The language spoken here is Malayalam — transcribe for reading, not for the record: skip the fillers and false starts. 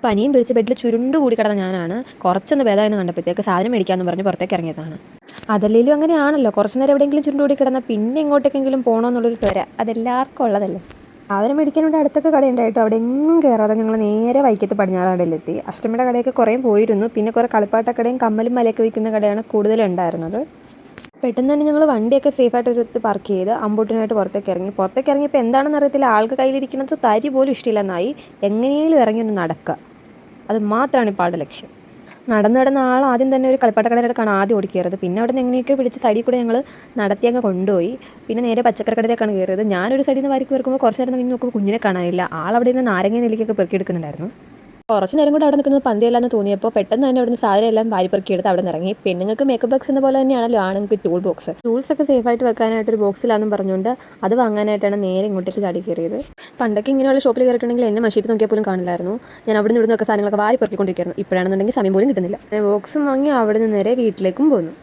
പനിയും പിടിച്ച് ബെഡിൽ ചുരുണ്ടു കൂടി കിടന്ന ഞാനാണ് കുറച്ചൊന്ന് ഭേദമായെന്ന് കണ്ടപ്പോഴത്തേക്ക് സാധനം മേടിക്കാമെന്ന് പറഞ്ഞ് പുറത്തേക്ക് ഇറങ്ങിയതാണ്. അതല്ലെങ്കിലും അങ്ങനെയാണല്ലോ, കുറച്ച് നേരം എവിടെയെങ്കിലും ചുരുണ്ടു കൂടി കിടന്നാൽ പിന്നെ എങ്ങോട്ടേക്കെങ്കിലും പോകണമെന്നുള്ളൊരു ത്വര അതെല്ലാവർക്കും ഉള്ളതല്ലേ. സാധനം മേടിക്കാൻ വേണ്ടി അടുത്തൊക്കെ കടയുണ്ടായിട്ട് അവിടെ എങ്ങും കയറാതെ ഞങ്ങൾ നേരെ വൈക്കത്ത് പടിഞ്ഞാറടയിലെത്തി. അഷ്ടമിയുടെ കടയൊക്കെ കുറേ പോയിരുന്നു. പിന്നെ കുറേ കളിപ്പാട്ടക്കടയും കമ്മലും മലയൊക്കെ വിൽക്കുന്ന കടയാണ് കൂടുതലുണ്ടായിരുന്നത്. പെട്ടെന്ന് തന്നെ ഞങ്ങൾ വണ്ടിയൊക്കെ സേഫായിട്ട് ഒരിടത്ത് പാർക്ക് ചെയ്ത് അമ്പൂട്ടിനായിട്ട് പുറത്തേക്ക് ഇറങ്ങിയപ്പോൾ എന്താണെന്ന് അറിയത്തില്ല, ആൾക്ക് കയ്യിലിരിക്കുന്നത് തരി പോലും ഇഷ്ടമില്ലെന്നായി. എങ്ങനെയും ഇറങ്ങി ഒന്ന് നടക്കുക, അത് മാത്രമാണ് ഇപ്പോൾ ആളുടെ ലക്ഷ്യം. നടന്നു നടന്ന ആൾ ആദ്യം തന്നെ ഒരു കളിപ്പാട്ടക്കടയിലേക്കാണ് ആദ്യം ഓടിക്കയറിയത്. പിന്നെ അവിടെ നിന്ന് എങ്ങനെയൊക്കെ പിടിച്ച് സൈഡിൽ കൂടെ ഞങ്ങൾ നടത്തിയൊക്കെ കൊണ്ടുപോയി. പിന്നെ നേരെ പച്ചക്കറി കടയിലേക്കാണ് കയറിയത്. ഞാനൊരു സൈഡിൽ നിന്ന് വാരിക്ക് പെറുക്കുമ്പോൾ കുറച്ച് നേരം കഴിഞ്ഞ് നോക്കുമ്പോൾ കുഞ്ഞിനെ കാണാനില്ല. ആൾ അവിടെ നിന്ന് നാരങ്ങ നെല്ലിക്കൊക്കെ പെറുക്കിയെടുക്കുന്നുണ്ടായിരുന്നു. കുറച്ച് നേരം കൂടെ അവിടെ നിൽക്കുന്നത് പന്തിയല്ലാന്ന് തോന്നിയപ്പോൾ പെട്ടെന്ന് തന്നെ അവിടെ നിന്ന് സാധനം എല്ലാം വാരിപ്പെറുക്കിയെടുത്ത് അവിടെ നിന്ന് ഇറങ്ങി. പെണ്ണുങ്ങൾക്ക് മേക്കപ്പ് ബോക്സ് എന്ന പോലെ തന്നെയാണല്ലോ ആണുങ്ങൾക്ക് ടൂൾ ബോക്സ്. ടൂൾസൊക്കെ സേഫായിട്ട് വെക്കാനായിട്ട് ഒരു ബോക്സിലാണെന്ന് പറഞ്ഞുകൊണ്ട് അത് വാങ്ങാനായിട്ടാണ് നേരെ ഇങ്ങോട്ടേക്ക് ചാടി കയറിയത്. പണ്ടൊക്കെ ഇങ്ങനെയുള്ള ഷോപ്പിൽ കയറിയിട്ടുണ്ടെങ്കിൽ എന്നെ മഷീറ്റ് നോക്കിയാൽ പോലും കാണില്ലായിരുന്നു. ഞാൻ അവിടെ നിന്ന് ഇവിടുന്നൊക്കെ സാധനങ്ങളൊക്കെ വാരി പെറുക്കിക്കൊണ്ടിരിക്കുകയായിരുന്നു. ഇപ്പോഴാണെന്നുണ്ടെങ്കിൽ സമയം പോലും കിട്ടുന്നില്ല. ബോക്സും വാങ്ങി അവിടെ നിന്ന് നേരെ വീട്ടിലേക്കും പോന്നു.